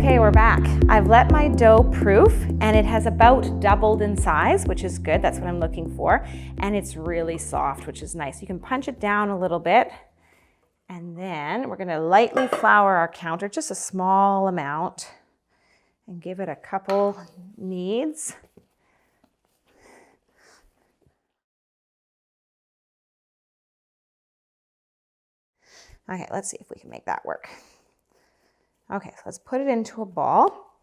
Okay, we're back. I've let my dough proof and it has about doubled in size, which is good. That's what I'm looking for. And it's really soft, which is nice. You can punch it down a little bit. And then we're gonna lightly flour our counter, just a small amount, and give it a couple kneads. Okay, let's see if we can make that work. Okay, so let's put it into a ball.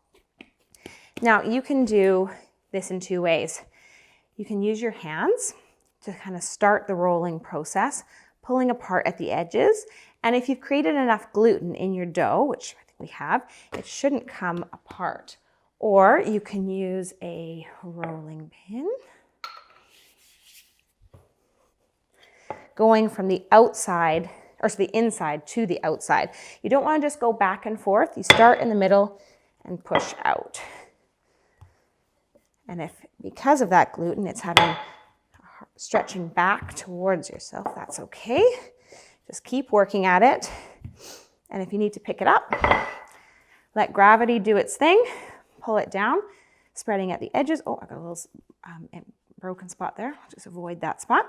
Now you can do this in two ways. You can use your hands to kind of start the rolling process, pulling apart at the edges. And if you've created enough gluten in your dough, which I think we have, it shouldn't come apart. Or you can use a rolling pin, going from the outside, or the inside to the outside. You don't want to just go back and forth. You start in the middle and push out. And if, because of that gluten, it's having stretching back towards yourself, that's okay. Just keep working at it. And if you need to pick it up, let gravity do its thing. Pull it down, spreading at the edges. Oh, I got a little broken spot there. Just avoid that spot.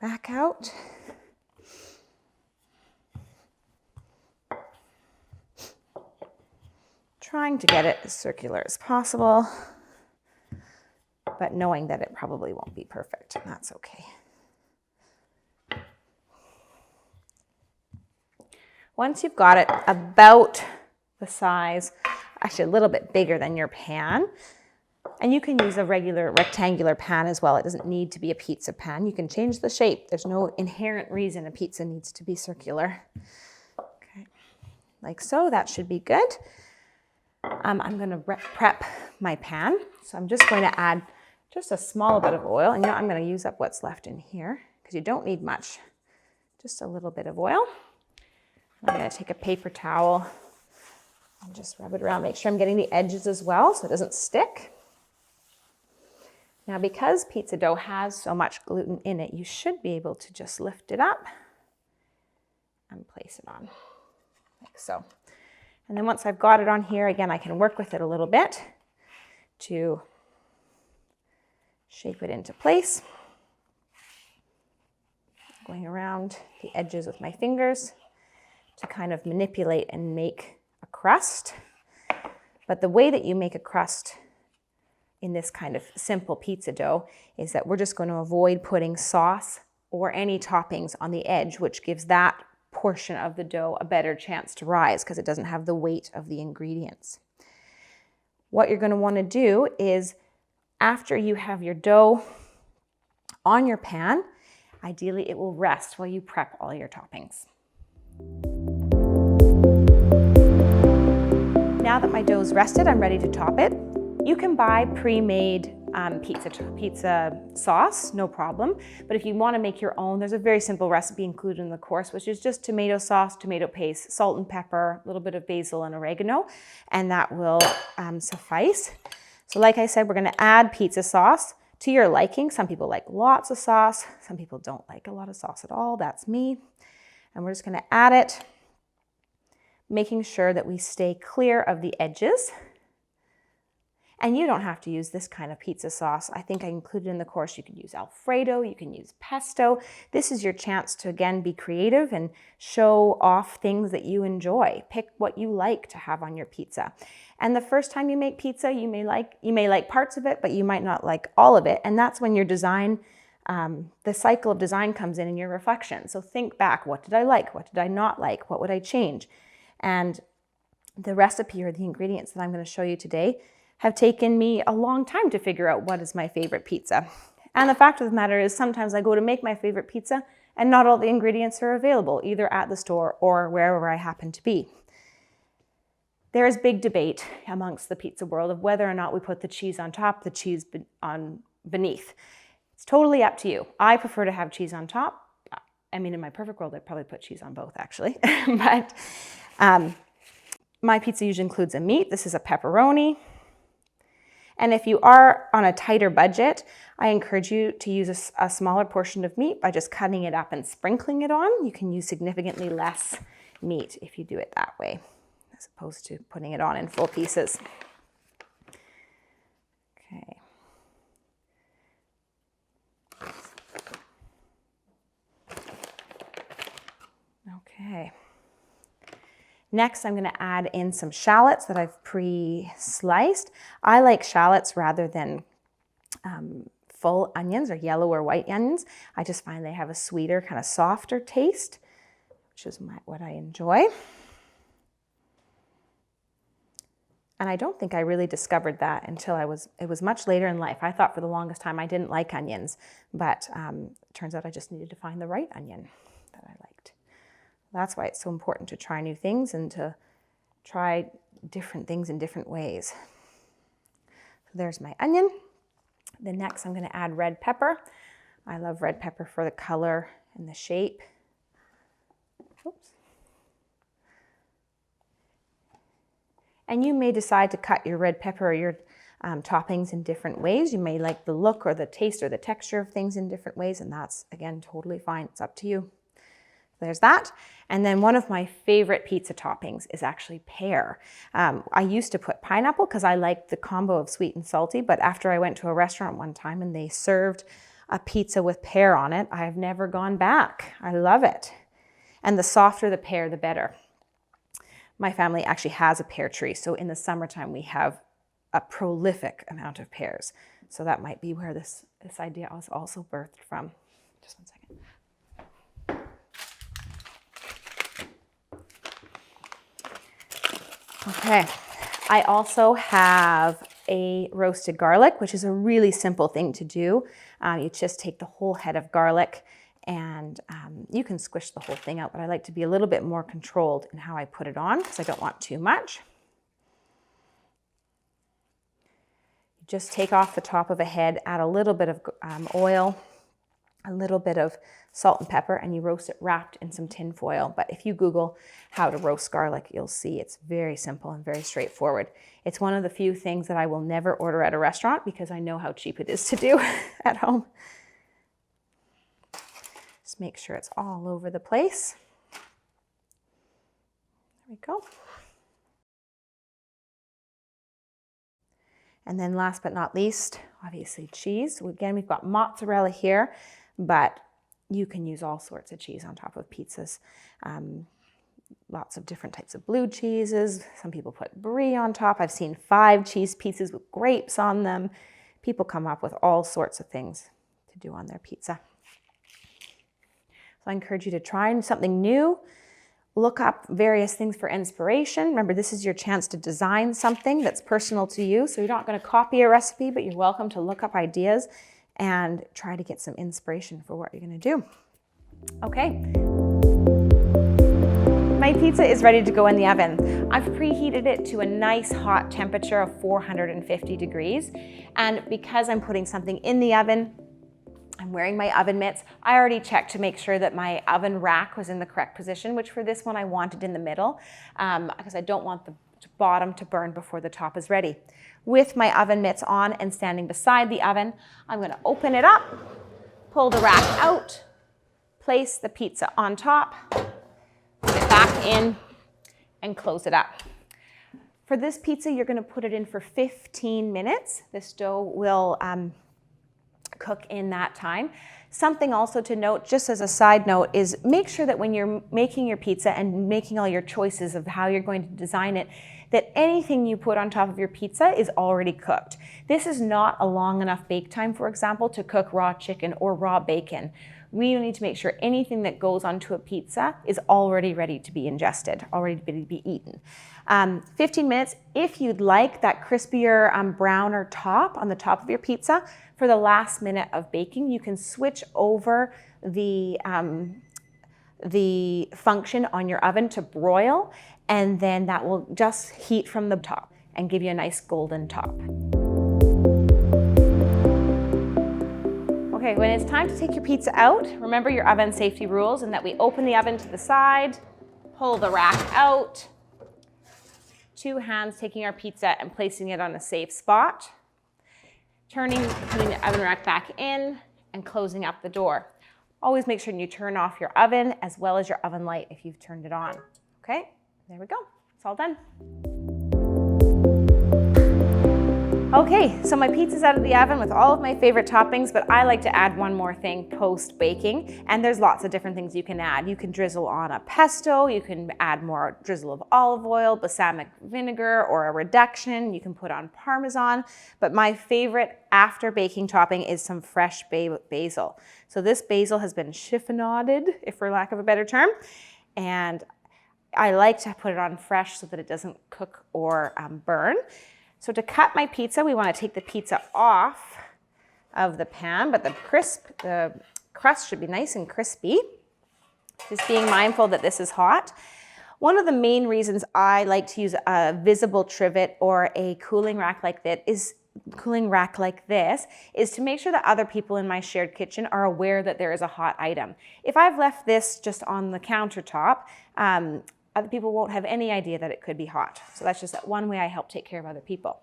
Back out. Trying to get it as circular as possible, but knowing that it probably won't be perfect, and that's okay. Once you've got it about the size, actually a little bit bigger than your pan, and you can use a regular rectangular pan as well. It doesn't need to be a pizza pan. You can change the shape. There's no inherent reason a pizza needs to be circular. Okay, like so, that should be good. I'm gonna prep my pan. So I'm just going to add just a small bit of oil. And you know, I'm gonna use up what's left in here because you don't need much, just a little bit of oil. I'm gonna take a paper towel and just rub it around. Make sure I'm getting the edges as well so it doesn't stick. Now, because pizza dough has so much gluten in it, you should be able to just lift it up and place it on, like so. And then once I've got it on here, again, I can work with it a little bit to shape it into place. Going around the edges with my fingers to kind of manipulate and make a crust. But the way that you make a crust in this kind of simple pizza dough is that we're just going to avoid putting sauce or any toppings on the edge, which gives that portion of the dough a better chance to rise because it doesn't have the weight of the ingredients. What you're going to want to do is, after you have your dough on your pan, ideally it will rest while you prep all your toppings. Now that my dough's rested, I'm ready to top it. You can buy pre-made pizza sauce, no problem. But if you want to make your own, there's a very simple recipe included in the course, which is just tomato sauce, tomato paste, salt and pepper, a little bit of basil and oregano, and that will suffice. So like I said, we're going to add pizza sauce to your liking. Some people like lots of sauce. Some people don't like a lot of sauce at all. That's me. And we're just going to add it, making sure that we stay clear of the edges. And you don't have to use this kind of pizza sauce. I think I included in the course, you could use Alfredo, you can use pesto. This is your chance to, again, be creative and show off things that you enjoy. Pick what you like to have on your pizza. And the first time you make pizza, you may like parts of it, but you might not like all of it. And that's when your design, the cycle of design comes in your reflection. So think back, what did I like? What did I not like? What would I change? And the recipe or the ingredients that I'm going to show you today have taken me a long time to figure out what is my favorite pizza. And the fact of the matter is, sometimes I go to make my favorite pizza and not all the ingredients are available, either at the store or wherever I happen to be. There is big debate amongst the pizza world of whether or not we put the cheese on top, the cheese on beneath. It's totally up to you. I prefer to have cheese on top. I mean, in my perfect world, I'd probably put cheese on both, actually. But my pizza usually includes a meat. This is a pepperoni. And if you are on a tighter budget, I encourage you to use a smaller portion of meat by just cutting it up and sprinkling it on. You can use significantly less meat if you do it that way, as opposed to putting it on in full pieces. Okay. Okay. Next, I'm going to add in some shallots that I've pre-sliced. I like shallots rather than full onions or yellow or white onions. I just find they have a sweeter, kind of softer taste, which is what I enjoy. And I don't think I really discovered that until it was much later in life. I thought for the longest time I didn't like onions, but it turns out I just needed to find the right onion that I liked. That's why it's so important to try new things and to try different things in different ways. So there's my onion. Then next I'm going to add red pepper. I love red pepper for the color and the shape. Oops. And you may decide to cut your red pepper or your toppings in different ways. You may like the look or the taste or the texture of things in different ways, and that's, again, totally fine. It's up to you. There's that. And then one of my favorite pizza toppings is actually pear. I used to put pineapple because I like the combo of sweet and salty, but after I went to a restaurant one time and they served a pizza with pear on it, I've never gone back. I love it. And the softer the pear, the better. My family actually has a pear tree, so in the summertime we have a prolific amount of pears. So that might be where this idea was also birthed from. Just one second. Okay, I also have a roasted garlic, which is a really simple thing to do. You just take the whole head of garlic and you can squish the whole thing out, but I like to be a little bit more controlled in how I put it on because I don't want too much. You just take off the top of a head, add a little bit of oil, a little bit of salt and pepper, and you roast it wrapped in some tin foil. But if you Google how to roast garlic, you'll see it's very simple and very straightforward. It's one of the few things that I will never order at a restaurant because I know how cheap it is to do at home. Just make sure it's all over the place. There we go. And then last but not least, obviously cheese. So again, we've got mozzarella here, but you can use all sorts of cheese on top of pizzas. Lots of different types of blue cheeses. Some people put brie on top. I've seen 5 cheese pieces with grapes on them. People come up with all sorts of things to do on their pizza. So I encourage you to try something new. Look up various things for inspiration. Remember, this is your chance to design something that's personal to you. So you're not going to copy a recipe, but you're welcome to look up ideas and try to get some inspiration for what you're going to do. Okay. My pizza is ready to go in the oven. I've preheated it to a nice hot temperature of 450 degrees. And because I'm putting something in the oven, I'm wearing my oven mitts. I already checked to make sure that my oven rack was in the correct position, which for this one I wanted in the middle because I don't want the bottom to burn before the top is ready. With my oven mitts on and standing beside the oven, I'm going to open it up, pull the rack out, place the pizza on top, put it back in, and close it up. For this pizza, you're going to put it in for 15 minutes. This dough will cook in that time. Something also to note, just as a side note, is make sure that when you're making your pizza and making all your choices of how you're going to design it, that anything you put on top of your pizza is already cooked. This is not a long enough bake time, for example, to cook raw chicken or raw bacon. We need to make sure anything that goes onto a pizza is already ready to be ingested, already ready to be eaten. 15 minutes, if you'd like that crispier browner top on the top of your pizza, for the last minute of baking, you can switch over the function on your oven to broil, and then that will just heat from the top and give you a nice golden top. Okay, when it's time to take your pizza out, remember your oven safety rules and that we open the oven to the side, pull the rack out, 2 hands taking our pizza and placing it on a safe spot, putting the oven rack back in and closing up the door. Always make sure you turn off your oven as well as your oven light if you've turned it on. Okay, there we go. It's all done. Okay, so my pizza's out of the oven with all of my favorite toppings, but I like to add one more thing post baking, and there's lots of different things you can add. You can drizzle on a pesto, you can add more drizzle of olive oil, balsamic vinegar, or a reduction. You can put on Parmesan, but my favorite after baking topping is some fresh basil. So this basil has been chiffonaded, if for lack of a better term, and I like to put it on fresh so that it doesn't cook or burn. So to cut my pizza, we want to take the pizza off of the pan, but the crust should be nice and crispy. Just being mindful that this is hot. One of the main reasons I like to use a visible trivet or a cooling rack like this is to make sure that other people in my shared kitchen are aware that there is a hot item. If I've left this just on the countertop, other people won't have any idea that it could be hot. So that's just one way I help take care of other people.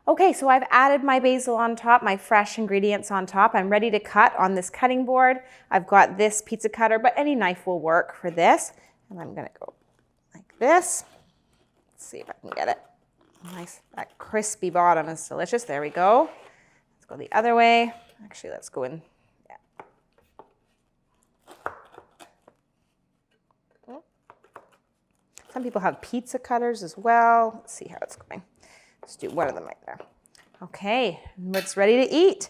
Okay, so I've added my basil on top, my fresh ingredients on top. I'm ready to cut on this cutting board. I've got this pizza cutter, but any knife will work for this. And I'm gonna go like this. Let's see if I can get it. Nice, that crispy bottom is delicious. There we go. Let's go the other way. Actually, let's go in. Some people have pizza cutters as well. Let's see how it's going. Let's do one of them right there. Okay, it's ready to eat.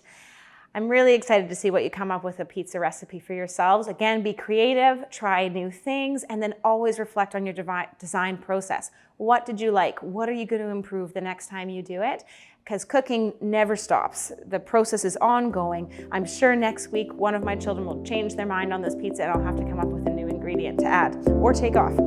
I'm really excited to see what you come up with a pizza recipe for yourselves. Again, be creative, try new things, and then always reflect on your design process. What did you like? What are you going to improve the next time you do it? Because cooking never stops. The process is ongoing. I'm sure next week one of my children will change their mind on this pizza and I'll have to come up with a new ingredient to add or take off.